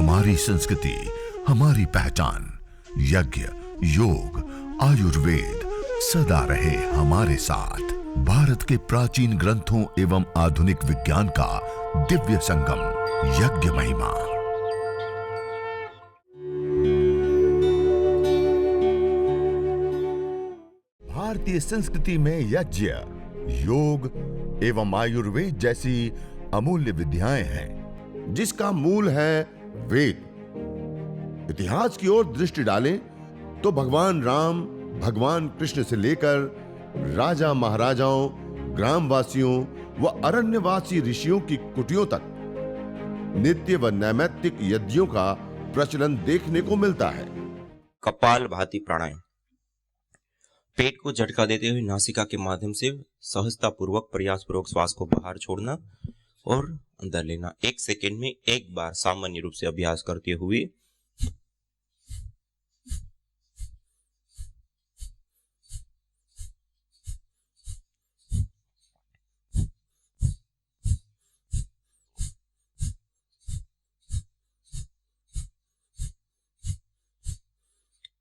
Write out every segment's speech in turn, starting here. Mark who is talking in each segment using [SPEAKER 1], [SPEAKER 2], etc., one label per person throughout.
[SPEAKER 1] हमारी संस्कृति, हमारी पहचान। यज्ञ, योग, आयुर्वेद सदा रहे हमारे साथ। भारत के प्राचीन ग्रंथों एवं आधुनिक विज्ञान का दिव्य संगम, यज्ञ महिमा। भारतीय संस्कृति में यज्ञ, योग एवं आयुर्वेद जैसी अमूल्य विद्याएं हैं, जिसका मूल है वेद। इतिहास की ओर दृष्टि डालें तो भगवान राम, भगवान कृष्ण से लेकर राजा महाराजाओं, ग्रामवासियों व अरण्यवासी ऋषियों की कुटियों तक नित्य व नैमित्तिक यज्ञों का प्रचलन देखने को मिलता है।
[SPEAKER 2] कपालभाति प्राणायाम। पेट को झटका देते हुए नासिका के माध्यम से सहजता पूर्वक, प्रयास पूर्वक श्वास को बाहर छोड़ना और अंदर लेना। 1 सेकेंड में एक बार सामान्य रूप से अभ्यास करते हुए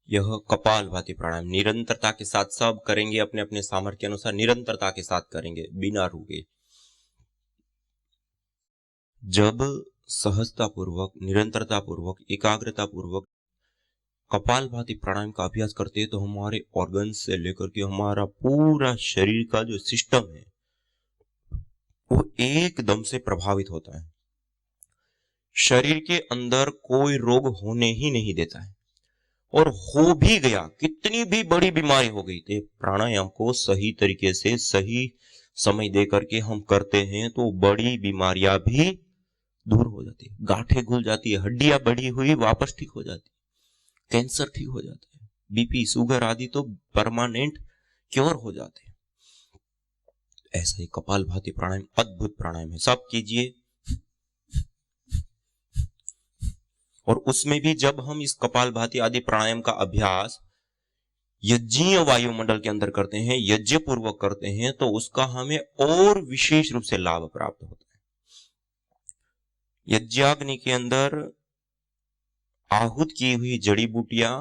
[SPEAKER 2] यह कपालभाति प्राणायाम निरंतरता के साथ सब करेंगे, अपने अपने सामर्थ्य के अनुसार निरंतरता के साथ करेंगे, बिना रुके। जब सहजता पूर्वक, निरंतरता पूर्वक, एकाग्रता पूर्वक कपालभाति प्राणायाम का अभ्यास करते हैं तो हमारे ऑर्गन से लेकर के हमारा पूरा शरीर का जो सिस्टम है वो एकदम से प्रभावित होता है। शरीर के अंदर कोई रोग होने ही नहीं देता है, और हो भी गया, कितनी भी बड़ी बीमारी हो गई, तो प्राणायाम को सही तरीके से सही समय दे करके हम करते हैं तो बड़ी बीमारियां भी दूर हो जाती है। गांठें घुल जाती है, हड्डियां बढ़ी हुई वापस ठीक हो जाती है, कैंसर ठीक हो जाता है, बीपी, शुगर आदि तो परमानेंट क्योर हो जाते हैं। ऐसा ही कपालभाति प्राणायाम अद्भुत प्राणायाम है, सब कीजिए। और उसमें भी जब हम इस कपालभाति आदि प्राणायाम का अभ्यास यज्ञीय वायुमंडल के अंदर करते हैं, यज्ञ पूर्वक करते हैं, तो उसका हमें और विशेष रूप से लाभ प्राप्त होता है। यज्ञाग्नि के अंदर आहूत की हुई जड़ी बूटियां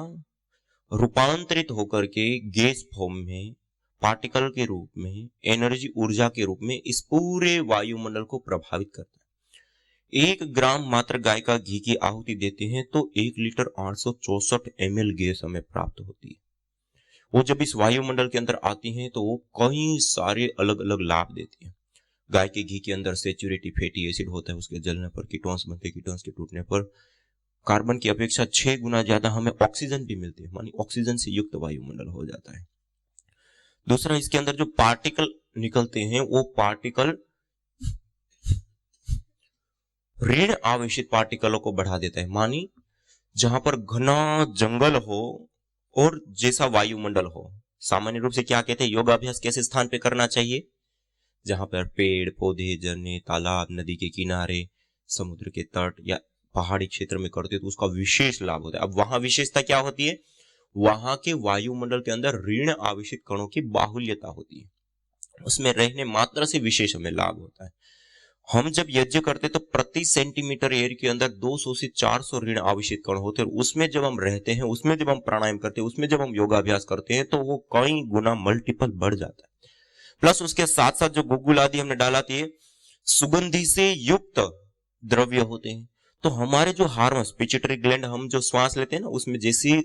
[SPEAKER 2] रूपांतरित होकर के गैस फॉर्म में, पार्टिकल के रूप में, एनर्जी ऊर्जा के रूप में इस पूरे वायुमंडल को प्रभावित करता है। 1 ग्राम मात्र गाय का घी की आहुति देते हैं तो 1 लीटर 864 ml गैस हमें प्राप्त होती है। वो जब इस वायुमंडल के अंदर आती हैं तो वो कई सारे अलग अलग लाभ देती है। गाय के घी के अंदर सैचुरेटेड फैटी एसिड होता है, उसके जलने पर कीटोन्स बनते हैं, कीटोन्स के टूटने पर कार्बन की अपेक्षा 6 गुना ज्यादा हमें ऑक्सीजन भी मिलती है, मानी ऑक्सीजन से युक्त वायुमंडल हो जाता है। दूसरा, इसके अंदर जो पार्टिकल निकलते हैं वो पार्टिकल ऋण आवेशित पार्टिकलों को बढ़ा देता है। मानी जहां पर घना जंगल हो और जैसा वायुमंडल हो, सामान्य रूप से क्या कहते हैं, योगाभ्यास कैसे स्थान पे करना चाहिए, जहां पर पेड़ पौधे, झरने, तालाब, नदी के किनारे, समुद्र के तट या पहाड़ी क्षेत्र में करते तो उसका विशेष लाभ होता है। अब वहां विशेषता क्या होती है, वहां के वायुमंडल के अंदर ऋण आवेशित कणों की बाहुल्यता होती है, उसमें रहने मात्र से विशेष हमें लाभ होता है। हम जब यज्ञ करते तो प्रति सेंटीमीटर एयर के अंदर 200 से 400 ऋण आवेशित कण होते हैं, और उसमें जब हम रहते हैं, उसमें जब हम प्राणायाम करते हैं, उसमें जब हम योगाभ्यास करते हैं तो वो कई गुना मल्टीपल बढ़ जाता है। प्लस उसके साथ साथ जो गुग्गुल आदि हमने डाला थी, सुगंधि से युक्त द्रव्य होते हैं, तो हमारे जो हार्मोन्स, पिट्यूटरी ग्लैंड, हम जो श्वास लेते हैं ना, उसमें जैसी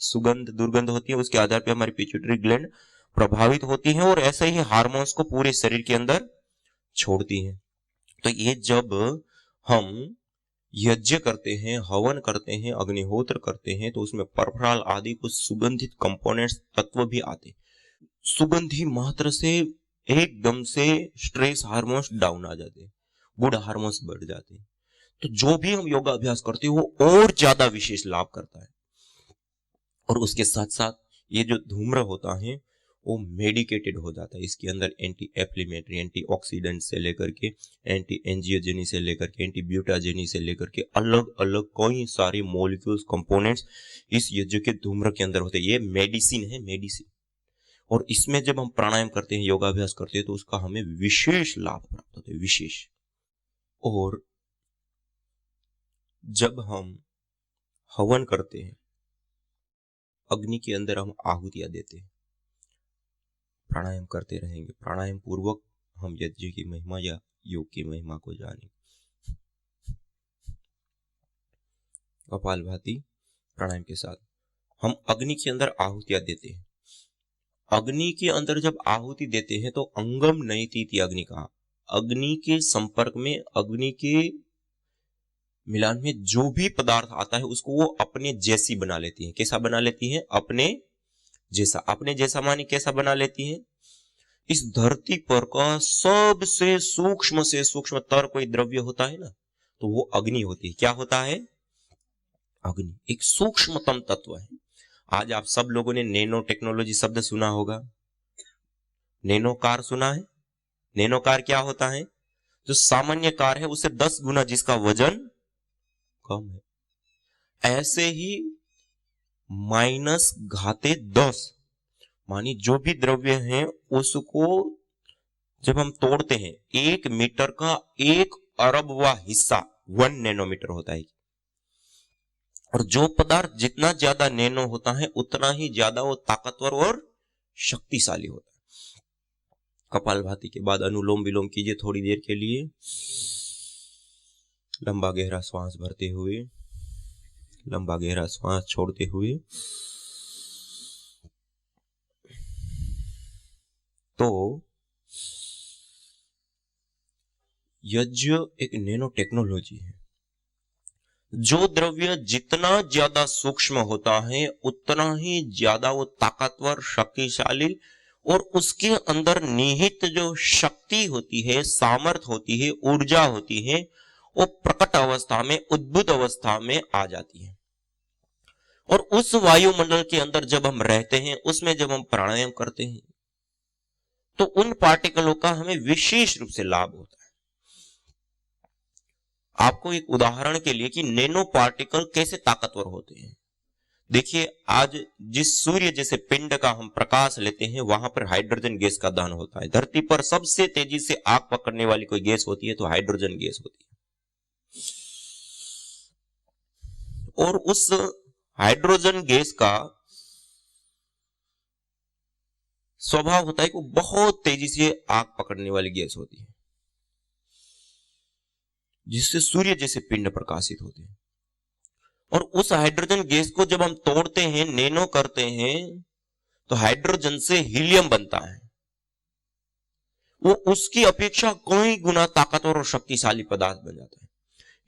[SPEAKER 2] सुगंध दुर्गंध होती है उसके आधार पर हमारी पिट्यूटरी ग्लैंड प्रभावित होती है, और ऐसे ही हार्मोन्स को पूरे शरीर के अंदर छोड़ती है। तो ये जब हम यज्ञ करते हैं, हवन करते हैं, अग्निहोत्र करते हैं, तो उसमें परफ्राल आदि कुछ सुगंधित कंपोनेंट्स, तत्व भी आते। सुगंधी मात्र से एकदम से स्ट्रेस हार्मोन्स डाउन आ जाते, गुड हार्मोन्स बढ़ जाते। तो जो भी हम योगा अभ्यास करते हैं वो और ज्यादा विशेष लाभ करता है। और उसके साथ साथ ये जो धूम्र होता है वो मेडिकेटेड हो जाता है। इसके अंदर एंटी एफ्लेमेटरी, एंटी ऑक्सीडेंट से लेकर के एंटी एंजियोजेनी से लेकर के एंटी ब्यूटाजेनी से लेकर के अलग अलग कई सारे मॉलिक्यूल्स, कंपोनेंट्स इस यज्ञ के धूम्र के अंदर होते हैं। ये मेडिसिन है, मेडिसिन। और इसमें जब हम प्राणायाम करते हैं, योगाभ्यास करते हैं, तो उसका हमें विशेष लाभ प्राप्त होते हैं, विशेष। और जब हम हवन करते हैं, अग्नि के अंदर हम आहुतियां देते हैं, प्राणायाम करते रहेंगे, प्राणायाम पूर्वक हम यज्ञ की महिमा या योग की महिमा को जानेंगे। कपालभाति प्राणायाम के साथ हम अग्नि के अंदर आहुतियां देते हैं। अग्नि के अंदर जब आहुति देते हैं तो अंगम नयतीति अग्नि कहा, अग्नि के संपर्क में, अग्नि के मिलान में जो भी पदार्थ आता है उसको वो अपने जैसी बना लेती है। कैसा बना लेती है? अपने जैसा। अपने जैसा मानी कैसा बना लेती है? इस धरती पर का सबसे सूक्ष्म से सूक्ष्मतर कोई द्रव्य होता है ना, तो वो अग्नि होती है। क्या होता है? अग्नि एक सूक्ष्मतम तत्व है। आज आप सब लोगों ने नैनो टेक्नोलॉजी शब्द सुना होगा, नैनो कार सुना है? नैनो कार क्या होता है? जो सामान्य कार है उससे 10 गुना जिसका वजन कम है। ऐसे ही -10 मानी जो भी द्रव्य है उसको जब हम तोड़ते हैं, 1 मीटर का 1 अरबवा हिस्सा 1 नैनोमीटर होता है। और जो पदार्थ जितना ज्यादा नैनो होता है उतना ही ज्यादा वो ताकतवर और शक्तिशाली होता है। कपालभाति के बाद अनुलोम विलोम कीजिए थोड़ी देर के लिए। लंबा गहरा श्वास भरते हुए, लंबा गहरा श्वास छोड़ते हुए। तो यज्ञ एक नैनो टेक्नोलॉजी है। जो द्रव्य जितना ज्यादा सूक्ष्म होता है उतना ही ज्यादा वो ताकतवर, शक्तिशाली, और उसके अंदर निहित जो शक्ति होती है, सामर्थ्य होती है, ऊर्जा होती है, वो प्रकट अवस्था में, उद्भुत अवस्था में आ जाती है। और उस वायुमंडल के अंदर जब हम रहते हैं, उसमें जब हम प्राणायाम करते हैं तो उन पार्टिकलों का हमें विशेष रूप से लाभ होता है। आपको एक उदाहरण के लिए कि नैनो पार्टिकल कैसे ताकतवर होते हैं, देखिए। आज जिस सूर्य जैसे पिंड का हम प्रकाश लेते हैं वहां पर हाइड्रोजन गैस का दहन होता है। धरती पर सबसे तेजी से आग पकड़ने वाली कोई गैस होती है तो हाइड्रोजन गैस होती है। और उस हाइड्रोजन गैस का स्वभाव होता है कि बहुत तेजी से आग पकड़ने वाली गैस होती है, जिससे सूर्य जैसे पिंड प्रकाशित होते हैं। और उस हाइड्रोजन गैस को जब हम तोड़ते हैं, नैनो करते हैं, तो हाइड्रोजन से हीलियम बनता है। वो उसकी अपेक्षा कई गुना ताकतवर और शक्तिशाली पदार्थ बन जाता है।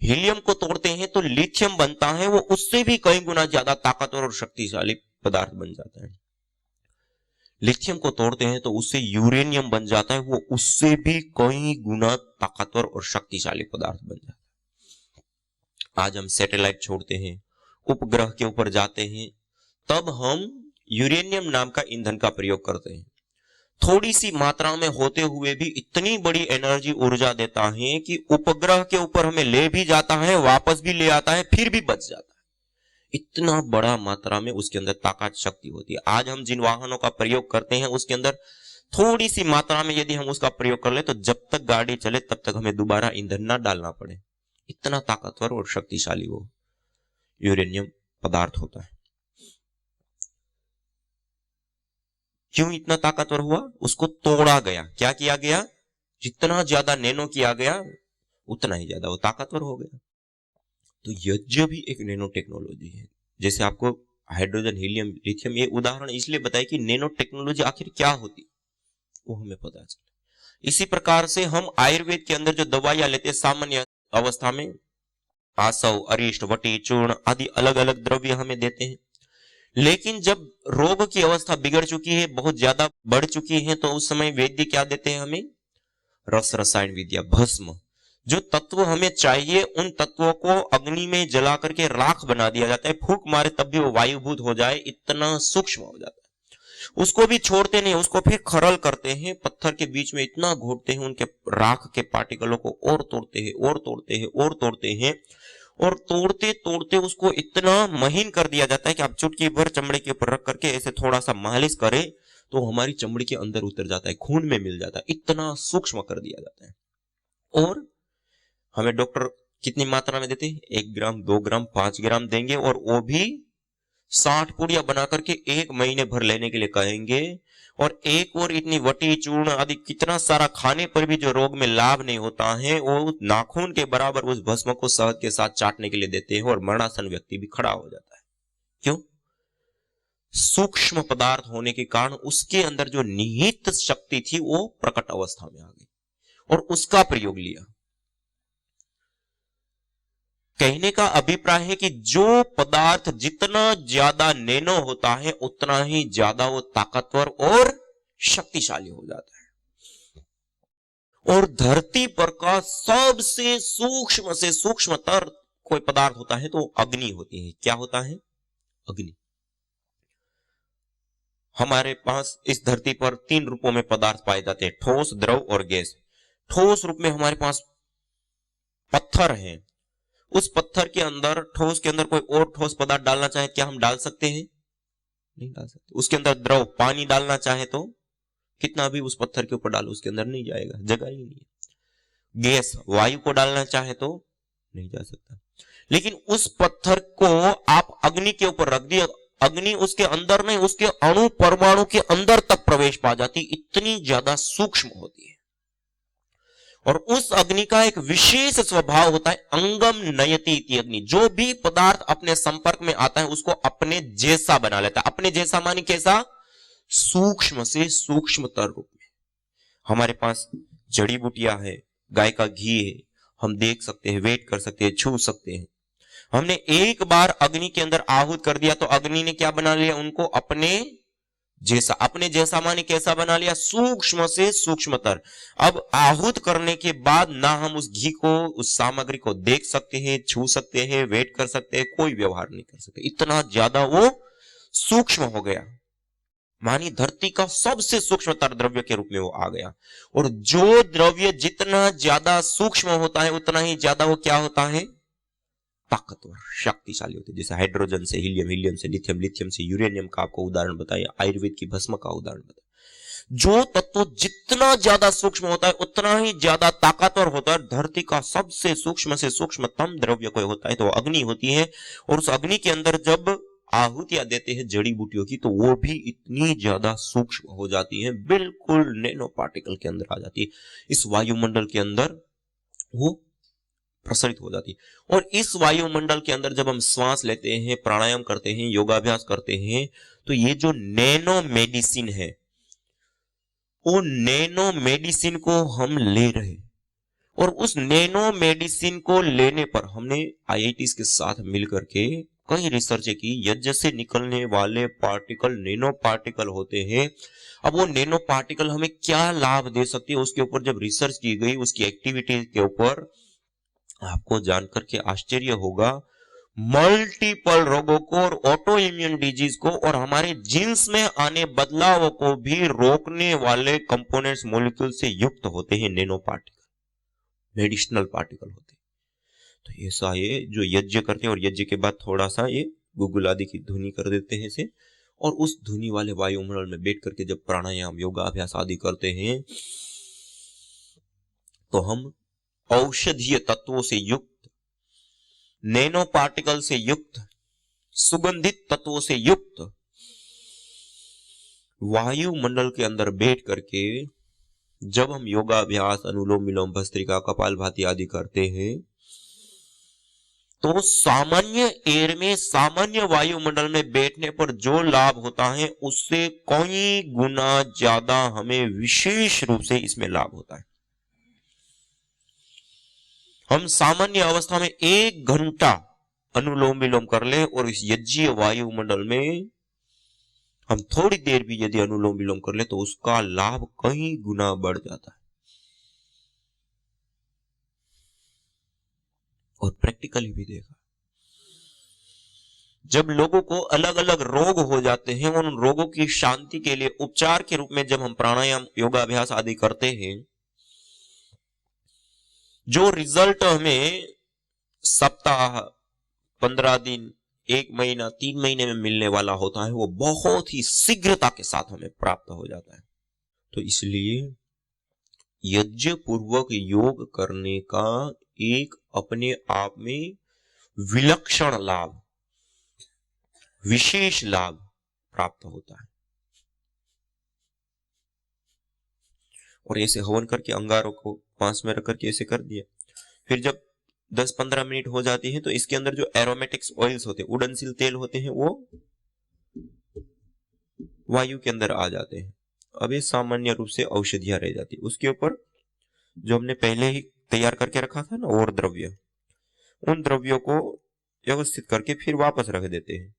[SPEAKER 2] हीलियम को तोड़ते हैं तो लिथियम बनता है, वो उससे भी कई गुना ज्यादा ताकतवर और शक्तिशाली पदार्थ बन जाता है। लिथियम को तोड़ते हैं तो उससे यूरेनियम बन जाता है, वो उससे भी कई गुना ताकतवर और शक्तिशाली पदार्थ बन जाता है। आज हम सैटेलाइट छोड़ते हैं, उपग्रह के ऊपर जाते हैं, तब हम यूरेनियम नाम का ईंधन का प्रयोग करते हैं। थोड़ी सी मात्रा में होते हुए भी इतनी बड़ी एनर्जी, ऊर्जा देता है कि उपग्रह के ऊपर हमें ले भी जाता है, वापस भी ले आता है, फिर भी बच जाता है। इतना बड़ा मात्रा में उसके अंदर ताकत, शक्ति होती है। आज हम जिन वाहनों का प्रयोग करते हैं उसके अंदर थोड़ी सी मात्रा में यदि हम उसका प्रयोग कर ले तो जब तक गाड़ी चले तब तक हमें दोबारा ईंधन ना डालना पड़े। इतना ताकतवर और शक्तिशाली वो यूरेनियम पदार्थ होता है। क्यों इतना ताकतवर हुआ? उसको तोड़ा गया। क्या किया गया? जितना ज्यादा नैनो किया गया उतना ही ज्यादा वो ताकतवर हो गया। तो यज्ञ भी एक नैनो टेक्नोलॉजी है। जैसे आपको हाइड्रोजन, हीलियम, लिथियम, ये उदाहरण इसलिए बताया कि नैनो टेक्नोलॉजी आखिर क्या होती वो हमें पता चले। इसी प्रकार से हम आयुर्वेद के अंदर जो दवाइयां लेते हैं सामान्य अवस्था में, आसव, अरिष्ट, वटी, चूर्ण आदि अलग अलग द्रव्य हमें देते हैं। लेकिन जब रोग की अवस्था बिगड़ चुकी है, बहुत ज्यादा बढ़ चुकी है, तो उस समय वैद्य क्या देते हैं हमें? रस रसायन विद्या, भस्म। जो तत्व हमें चाहिए उन तत्वों को अग्नि में जला करके राख बना दिया जाता है। फूंक मारे तब भी वो वायुभूत हो जाए, इतना सूक्ष्म हो जाता है। उसको भी छोड़ते नहीं, उसको फिर खरल करते हैं, पत्थर के बीच में इतना घोटते हैं, उनके राख के पार्टिकलों को और तोड़ते हैं, और तोड़ते हैं, और तोड़ते हैं, और तोड़ते तोड़ते उसको इतना महीन कर दिया जाता है कि आप चुटकी भर चमड़े के ऊपर रख करके ऐसे थोड़ा सा मालिश करें तो हमारी चमड़ी के अंदर उतर जाता है, खून में मिल जाता है। इतना सूक्ष्म कर दिया जाता है। और हमें डॉक्टर कितनी मात्रा में देते हैं? 1 ग्राम, 2 ग्राम, 5 ग्राम देंगे, और वो भी 60 पुड़िया बना करके 1 महीने भर लेने के लिए कहेंगे। और एक और इतनी वटी, चूर्ण आदि कितना सारा खाने पर भी जो रोग में लाभ नहीं होता है, वो नाखून के बराबर उस भस्म को शहद के साथ चाटने के लिए देते हैं, और मरणासन व्यक्ति भी खड़ा हो जाता है। क्यों? सूक्ष्म पदार्थ होने के कारण उसके अंदर जो निहित शक्ति थी वो प्रकट अवस्था में आ गई और उसका प्रयोग लिया। कहने का अभिप्राय है कि जो पदार्थ जितना ज्यादा नैनो होता है उतना ही ज्यादा वो ताकतवर और शक्तिशाली हो जाता है। और धरती पर का सबसे सूक्ष्म से सूक्ष्मतर कोई पदार्थ होता है तो अग्नि होती है। क्या होता है? अग्नि। हमारे पास इस धरती पर 3 रूपों में पदार्थ पाए जाते हैं, ठोस, द्रव और गैस। ठोस रूप में हमारे पास पत्थर है। उस पत्थर के अंदर, ठोस के अंदर कोई और ठोस पदार्थ डालना चाहे, क्या हम डाल सकते हैं? नहीं डाल सकते। उसके अंदर द्रव, पानी डालना चाहे तो कितना भी उस पत्थर के ऊपर डालो उसके अंदर नहीं जाएगा, जगह ही नहीं है। गैस, वायु को डालना चाहे तो नहीं जा सकता। लेकिन उस पत्थर को आप अग्नि के ऊपर रख दिए, अग्नि उसके अंदर नहीं, उसके अणु परमाणु के अंदर तक प्रवेश पा जाती, इतनी ज्यादा सूक्ष्म होती है। और उस अग्नि का एक विशेष स्वभाव होता है, अंगम नयति इति अग्नि। जो भी पदार्थ अपने संपर्क में आता है उसको अपने जैसा बना लेता है। अपने जैसा माने कैसा? सूक्ष्म से सूक्ष्मतर रूप में। हमारे पास जड़ी बूटियां है, गाय का घी है, हम देख सकते हैं, वेट कर सकते हैं, छू सकते हैं। हमने एक बार अग्नि के अंदर आहूत कर दिया तो अग्नि ने क्या बना लिया? उनको अपने जैसा। अपने जैसा माने कैसा बना लिया? सूक्ष्म से सूक्ष्मतर। अब आहूत करने के बाद ना हम उस घी को, उस सामग्री को देख सकते हैं, छू सकते हैं, वेट कर सकते हैं, कोई व्यवहार नहीं कर सकते, इतना ज्यादा वो सूक्ष्म हो गया। मानी धरती का सबसे सूक्ष्मतर द्रव्य के रूप में वो आ गया। और जो द्रव्य जितना ज्यादा सूक्ष्म होता है उतना ही ज्यादा वो क्या होता है? ताकतवर, शक्तिशाली होते हैं। जैसे हाइड्रोजन से हीलियम, हीलियम से लिथियम, लिथियम से यूरेनियम का आपको उदाहरण बताया, आयुर्वेद की भस्म का उदाहरण बताया। जो तत्व जितना ज्यादा सूक्ष्म होता है उतना ही ज्यादा ताकतवर होता है। धरती का सबसे सूक्ष्म से सूक्ष्मतम द्रव्य कोई होता है तो अग्नि होती है। और उस अग्नि के अंदर जब आहुतियां देते हैं जड़ी बूटियों की तो वो भी इतनी ज्यादा सूक्ष्म हो जाती है, बिल्कुल नैनो पार्टिकल के अंदर आ जाती है। इस वायुमंडल के अंदर वो प्रसारित हो जाती है। और इस वायुमंडल के अंदर जब हम श्वास लेते हैं, प्राणायाम करते हैं, योगाभ्यास करते हैं, तो ये जो नैनो मेडिसिन है वो नैनो मेडिसिन को हम ले रहे। और उस नैनो मेडिसिन को लेने पर हमने आईआईटीज के साथ मिलकर के कई रिसर्च की। यज्ञ से निकलने वाले पार्टिकल नैनो पार्टिकल होते हैं। अब वो नैनो पार्टिकल हमें क्या लाभ दे सकती है उसके ऊपर जब रिसर्च की गई, उसकी एक्टिविटी के ऊपर, आपको जानकर के आश्चर्य होगा। मल्टीपल रोगों को और ऑटो इम्यून डिजीज को और हमारे जीन्स में आने बदलावों को भी रोकने वाले कंपोनेंट्स, मॉलिक्यूल से युक्त होते हैं नैनो पार्टिकल, मेडिसिनल पार्टिकल होते हैं। तो ऐसा ये जो यज्ञ करते हैं और यज्ञ के बाद थोड़ा सा ये गुगुल आदि की धुनी कर देते हैं इसे, और उस धुनी वाले वायुमंडल में बैठ करके जब प्राणायाम, योगाभ्यास आदि करते हैं तो हम औषधीय तत्वों से युक्त, नैनो पार्टिकल से युक्त, सुगंधित तत्वों से युक्त वायुमंडल के अंदर बैठ करके जब हम योगाभ्यास, अनुलोम विलोम, भस्त्रिका, कपालभाति आदि करते हैं तो सामान्य एयर में, सामान्य वायुमंडल में बैठने पर जो लाभ होता है उससे कई गुना ज्यादा हमें विशेष रूप से इसमें लाभ होता है। हम सामान्य अवस्था में 1 घंटा अनुलोम विलोम कर ले और इस यज्ञीय वायुमंडल में हम थोड़ी देर भी यदि अनुलोम विलोम कर ले तो उसका लाभ कई गुना बढ़ जाता है। और प्रैक्टिकली भी देखा, जब लोगों को अलग अलग रोग हो जाते हैं, उन रोगों की शांति के लिए उपचार के रूप में जब हम प्राणायाम, योगाभ्यास आदि करते हैं, जो रिजल्ट हमें सप्ताह, 15 दिन, 1 महीना, 3 महीने में मिलने वाला होता है वो बहुत ही शीघ्रता के साथ हमें प्राप्त हो जाता है। तो इसलिए यज्ञ पूर्वक योग करने का एक अपने आप में विलक्षण लाभ, विशेष लाभ प्राप्त होता है। और ऐसे हवन करके अंगारों को पास में रख करके ऐसे कर दिया। फिर जब 10-15 मिनट हो जाती है तो इसके अंदर जो एरोमेटिक्स ऑयल्स होते हैं, उड़नशील तेल होते हैं, वो वायु के अंदर आ जाते हैं। अब ये सामान्य रूप से औषधियां रह जाती है। उसके ऊपर जो हमने पहले ही तैयार करके रखा था ना और द्रव्य, उन द्रव्यों को व्यवस्थित करके फिर वापस रख देते हैं।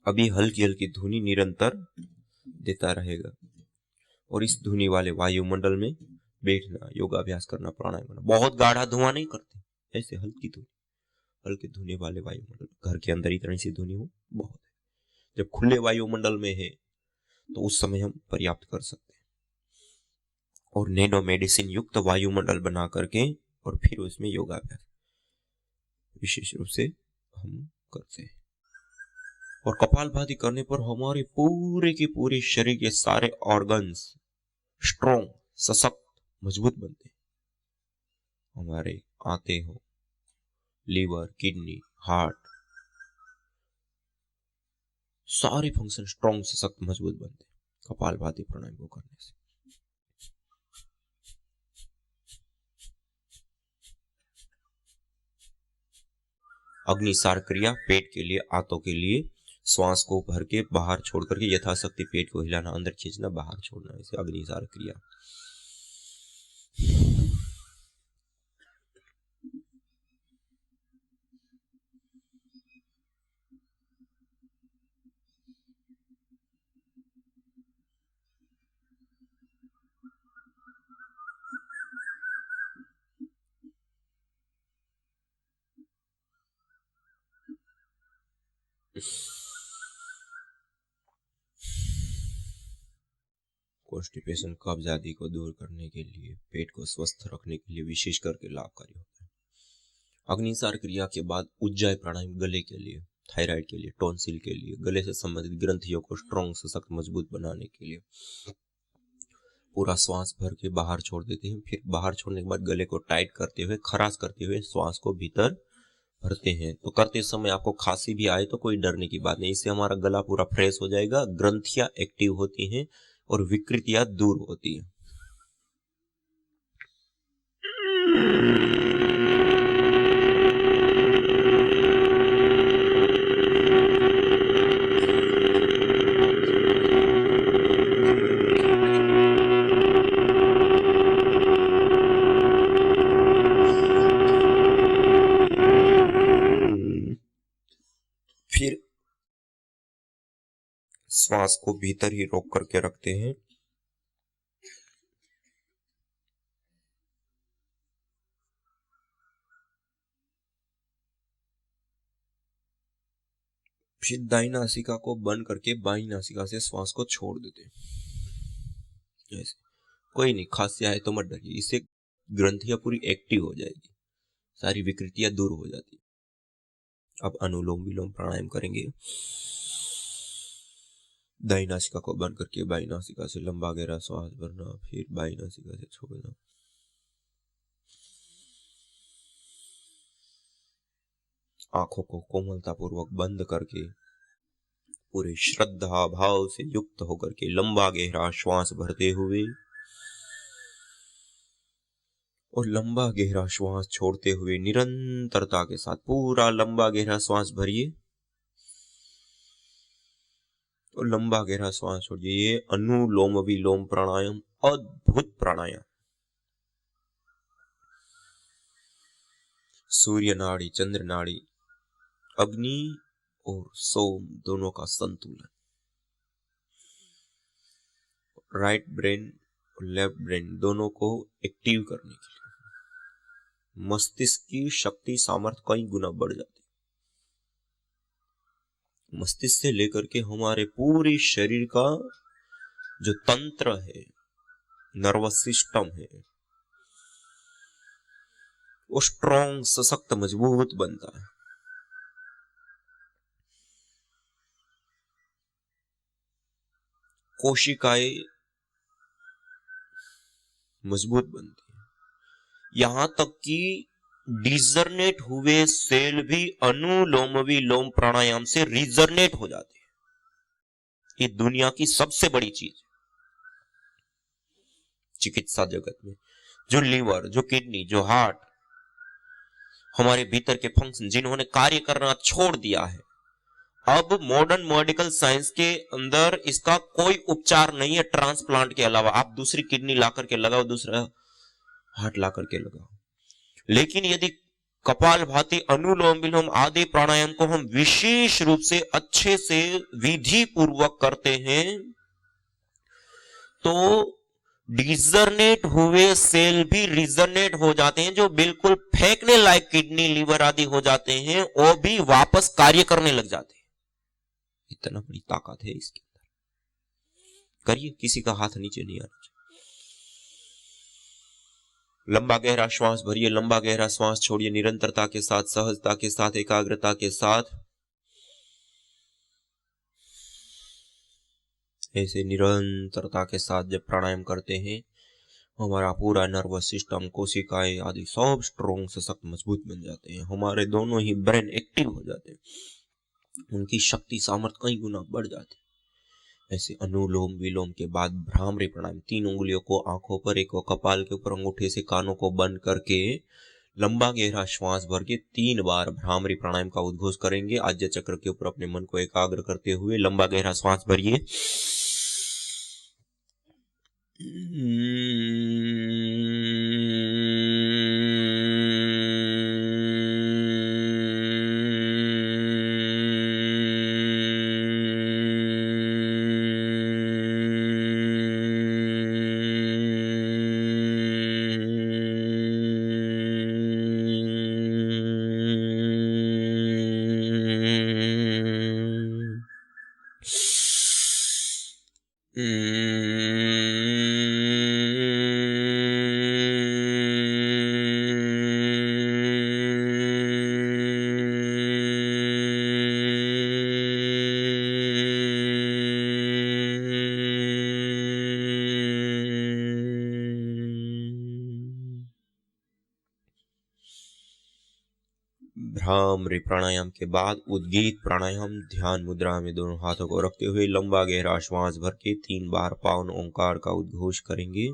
[SPEAKER 2] अभी हल्की हल्की धुनी निरंतर देता रहेगा और इस धुनी वाले वायुमंडल में बैठना, योगाभ्यास करना, प्राणायाम करना। बहुत गाढ़ा धुआं नहीं करते, ऐसे हल्की धुनी, हल्के धुने वाले वायुमंडल। घर के अंदर इतनी सी धुनी हो बहुत है। जब खुले वायुमंडल में है तो उस समय हम पर्याप्त कर सकते हैं। और नैनो मेडिसिन युक्त वायुमंडल बना करके और फिर उसमें योगाभ्यास विशेष रूप से हम करते हैं। और कपालभाति करने पर हमारे पूरे के पूरे शरीर के सारे ऑर्गन्स स्ट्रॉन्ग, सशक्त, मजबूत बनते हैं। हमारे आंतें हो, लीवर, किडनी, हार्ट, सारे फंक्शन स्ट्रॉन्ग, सशक्त, मजबूत बनते हैं कपालभाति प्राणायाम को करने से। अग्निसार क्रिया पेट के लिए, आंतों के लिए, श्वास को भर के बाहर छोड़ करके यथाशक्ति पेट को हिलाना, अंदर खींचना, बाहर छोड़ना, इसे अग्निसार क्रिया। कॉन्स्टिपेशन, कब्ज आदि को दूर करने के लिए, पेट को स्वस्थ रखने के लिए विशेष करके लाभकारी होता है। अग्निसार क्रिया के बाद उज्जाई प्राणायाम गले के लिए, थायराइड के लिए, टॉन्सिल के लिए, गले से संबंधित ग्रंथियों को स्ट्रॉन्ग, सशक्त, मजबूत बनाने के लिए पूरा श्वास भर के बाहर छोड़ देते हैं। फिर बाहर छोड़ने के बाद गले को टाइट करते हुए, खराश करते हुए श्वास को भीतर भरते हैं। तो करते समय आपको खांसी भी आए तो कोई डरने की बात नहीं, इससे हमारा गला पूरा फ्रेश हो जाएगा, ग्रंथियां एक्टिव होती हैं और विकृतियां दूर होती हैं। फिर श्वास को भीतर ही रोक करके रखते हैं। फिर दाई नासिका को बंद करके बाई नासिका से श्वास को छोड़ देते हैं। ऐसे कोई नहीं, खांसी आए तो मत डरिए, इससे ग्रंथियां पूरी एक्टिव हो जाएगी, सारी विकृतियां दूर हो जाती। अब अनुलोम विलोम प्राणायाम करेंगे। दाई नासिका को बंद करके बाई नासिका से लंबा गहरा श्वास भरना, फिर बाई नासिका से छोड़ना। आंखों को कोमलता पूर्वक बंद करके पूरे श्रद्धा भाव से युक्त होकर के लंबा गहरा श्वास भरते हुए और लंबा गहरा श्वास छोड़ते हुए निरंतरता के साथ पूरा लंबा गहरा श्वास भरिए और लंबा गहरा श्वास छोड़िए। ये अनुलोम विलोम प्राणायाम अद्भुत प्राणायाम। सूर्य नाड़ी, चंद्र नाड़ी, अग्नि और सोम दोनों का संतुलन, राइट ब्रेन और लेफ्ट ब्रेन दोनों को एक्टिव करने के लिए मस्तिष्क की शक्ति सामर्थ्य कई गुना बढ़ जाती है। मस्तिष्क से लेकर के हमारे पूरे शरीर का जो तंत्र है, नर्वस सिस्टम है, वो स्ट्रॉन्ग, सशक्त, मजबूत बनता है। कोशिकाएं मजबूत बनती है। यहां तक कि डिजर्नेट हुए सेल भी अनुलोम विलोम प्राणायाम से रिजर्नेट हो जाते हैं। ये दुनिया की सबसे बड़ी चीज चिकित्सा जगत में। जो लीवर, जो किडनी, जो हार्ट, हमारे भीतर के फंक्शन जिन्होंने कार्य करना छोड़ दिया है, अब मॉडर्न मेडिकल साइंस के अंदर इसका कोई उपचार नहीं है ट्रांसप्लांट के अलावा। आप दूसरी किडनी ला करके लगाओ, दूसरा हार्ट ला करके लगाओ, लेकिन यदि कपालभाति, अनुलोम विलोम आदि प्राणायाम को हम विशेष रूप से अच्छे से विधि पूर्वक करते हैं तो डिजर्नेट हुए सेल भी रिजर्नेट हो जाते हैं। जो बिल्कुल फेंकने लायक किडनी, लीवर आदि हो जाते हैं, वो भी वापस कार्य करने लग जाते हैं। इतना बड़ी ताकत है इसके अंदर। करिए, किसी का हाथ नीचे नहीं आना चाहिए। लंबा गहरा श्वास भरिए, लंबा गहरा श्वास छोड़िए, निरंतरता के साथ, सहजता के साथ, एकाग्रता के साथ। ऐसे निरंतरता के साथ जब प्राणायाम करते हैं, हमारा पूरा नर्वस सिस्टम, कोशिकाएं आदि सब स्ट्रॉन्ग, सशक्त, मजबूत बन जाते हैं। हमारे दोनों ही ब्रेन एक्टिव हो जाते हैं, उनकी शक्ति सामर्थ्य कई गुना बढ़ जाती है। ऐसे अनुलोम विलोम के बाद भ्रामरी प्राणायाम, 3 उंगलियों को आंखों पर, एक कपाल के ऊपर, अंगूठे से कानों को बंद करके लंबा गहरा श्वास भर के 3 बार भ्रामरी प्राणायाम का उद्घोष करेंगे। आज्य चक्र के ऊपर अपने मन को एकाग्र करते हुए लंबा गहरा श्वास भरिए। भ्रामरी प्राणायाम के बाद उद्गीत प्राणायाम, ध्यान मुद्रा में दोनों हाथों को रखते हुए लंबा गहरा श्वास भर के 3 बार पावन ओंकार का उद्घोष करेंगे।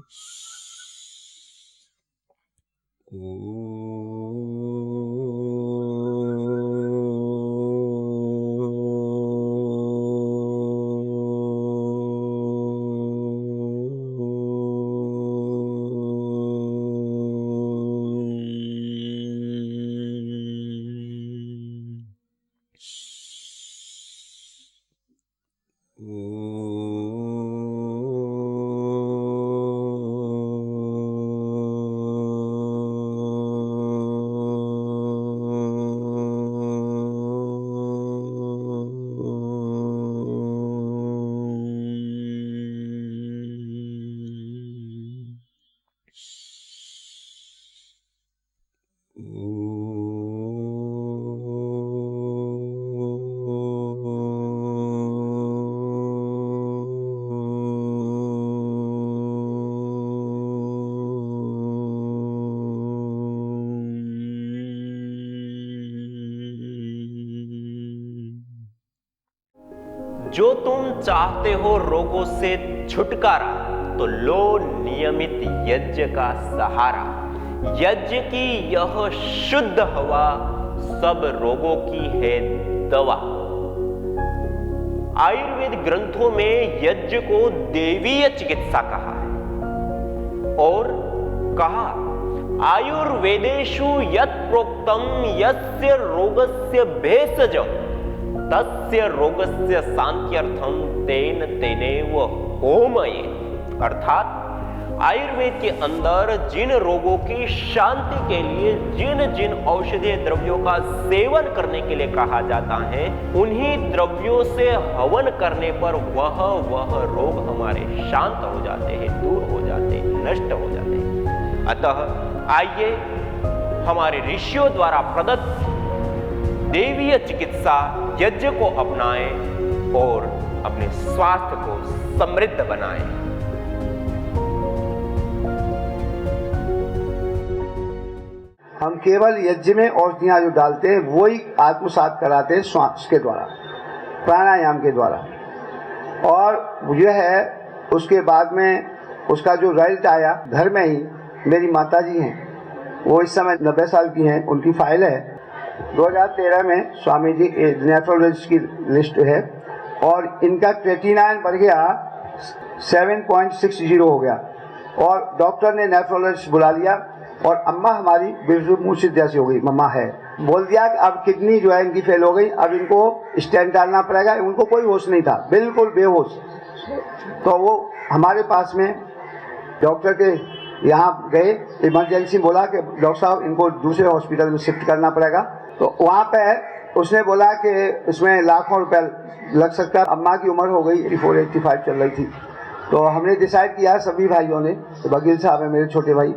[SPEAKER 3] जो तुम चाहते हो रोगों से छुटकारा, तो लो नियमित यज्ञ का सहारा। यज्ञ की यह शुद्ध हवा सब रोगों की है दवा। आयुर्वेद ग्रंथों में यज्ञ को देवीय चिकित्सा कहा है और कहा आयुर्वेदेषु यत् प्रोक्तम यस्य रोगस्य भेषजम् तस्य रोगस्य शांत्यर्थम तेन तेनेव होमये। अर्थात आयुर्वेद के अंदर जिन रोगों की शांति के लिए जिन जिन औषधीय द्रव्यों का सेवन करने के लिए कहा जाता है, उन्हीं द्रव्यों से हवन करने पर वह रोग हमारे शांत हो जाते हैं, दूर हो जाते हैं, नष्ट हो जाते हैं। अतः आइए हमारे ऋषियों द्वारा प्रदत्त देवीय चिकित्सा यज्ञ को अपनाएं और अपने स्वास्थ्य को समृद्ध बनाएं।
[SPEAKER 4] हम केवल यज्ञ में औषधियाँ जो डालते हैं वही आत्मसात कराते हैं श्वास के द्वारा, प्राणायाम के द्वारा। और यह है उसके बाद में उसका जो रिजल्ट आया, घर में ही मेरी माता जी हैं, वो इस समय 90 साल की हैं, उनकी फाइल है। 2013 में स्वामी जी नेफ्रोलॉजिस्ट की लिस्ट है और इनका क्रेटिनाइन बढ़ गया 7.60 हो गया और डॉक्टर ने नेफ्रोलॉजिस्ट बुला लिया और अम्मा हमारी बिल्कुल मूर्छित जैसी हो गई, मम्मा है, बोल दिया कि अब किडनी जो है इनकी फेल हो गई, अब इनको स्टेंट डालना पड़ेगा। उनको कोई होश नहीं था, बिल्कुल बेहोश। तो वो हमारे पास में डॉक्टर के यहाँ गए, इमरजेंसी बोला कि डॉक्टर साहब इनको दूसरे हॉस्पिटल में शिफ्ट करना पड़ेगा। तो वहाँ पे उसने बोला कि इसमें लाखों रुपए लग सकता है। अम्मा की उम्र हो गई 84-85 चल रही थी। तो हमने डिसाइड किया सभी भाइयों ने, वकील साहब है मेरे छोटे भाई,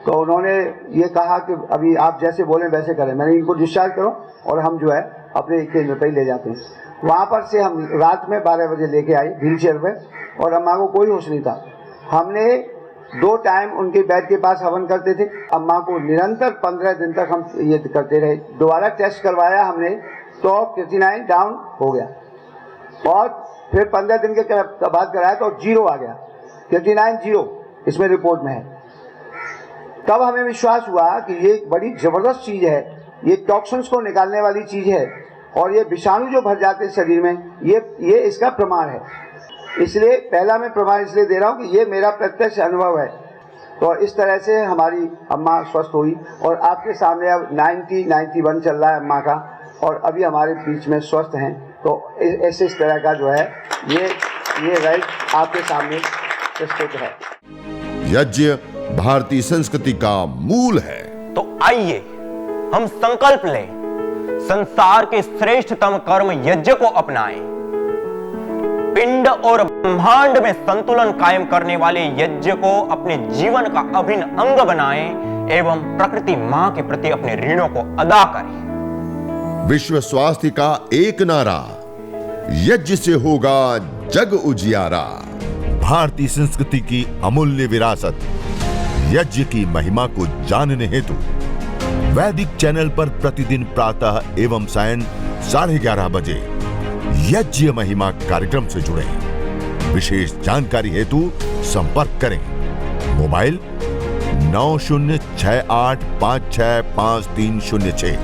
[SPEAKER 4] तो उन्होंने ये कहा कि अभी आप जैसे बोलें वैसे करें। मैंने इनको डिस्चार्ज करो और हम जो है अपने केंद्र पर ही ले जाते हैं। वहाँ पर से हम रात में 12 बजे लेके आए व्हील चेयर पर और अम्मा को कोई होश नहीं था। हमने 2 टाइम उनके बेड के पास हवन करते थे। अम्मा को निरंतर 15 दिन तक हम ये करते रहे। दोबारा टेस्ट करवाया हमने तो क्रेटिनाइन डाउन हो गया और फिर 15 दिन के बाद कराया तो 0 आ गया, क्रेटिनाइन 0 इसमें रिपोर्ट में है। तब हमें विश्वास हुआ कि ये बड़ी ज़बरदस्त चीज़ है, ये टॉक्सिन्स को निकालने वाली चीज़ है और ये विषाणु जो भर जाते हैं शरीर में, ये इसका प्रमाण है। इसलिए पहला मैं प्रमाण इसलिए दे रहा हूँ कि ये मेरा प्रत्यक्ष अनुभव है। तो इस तरह से हमारी अम्मा स्वस्थ हुई और आपके सामने अब 91 चल रहा है अम्मा का और अभी हमारे बीच में स्वस्थ हैं। तो ऐसे इस तरह का जो है ये राइट आपके सामने प्रस्तुत है।
[SPEAKER 1] यज्ञ भारतीय संस्कृति का मूल है।
[SPEAKER 3] तो आइए हम संकल्प लें, संसार के श्रेष्ठतम कर्म यज्ञ को अपनाएं। पिंड और ब्रह्मांड में संतुलन कायम करने वाले यज्ञ को अपने जीवन का अभिन्न अंग बनाएं एवं प्रकृति मां के प्रति अपने ऋणों को अदा करें।
[SPEAKER 1] विश्व स्वास्थ्य का एक नारा, यज्ञ से होगा जग उजियारा। भारतीय संस्कृति की अमूल्य विरासत यज्ञ की महिमा को जानने हेतु वैदिक चैनल पर प्रतिदिन प्रातः एवं सायं 11:30 बजे यज्ञ महिमा कार्यक्रम से जुड़े। विशेष जानकारी हेतु संपर्क करें। मोबाइल 9068565306।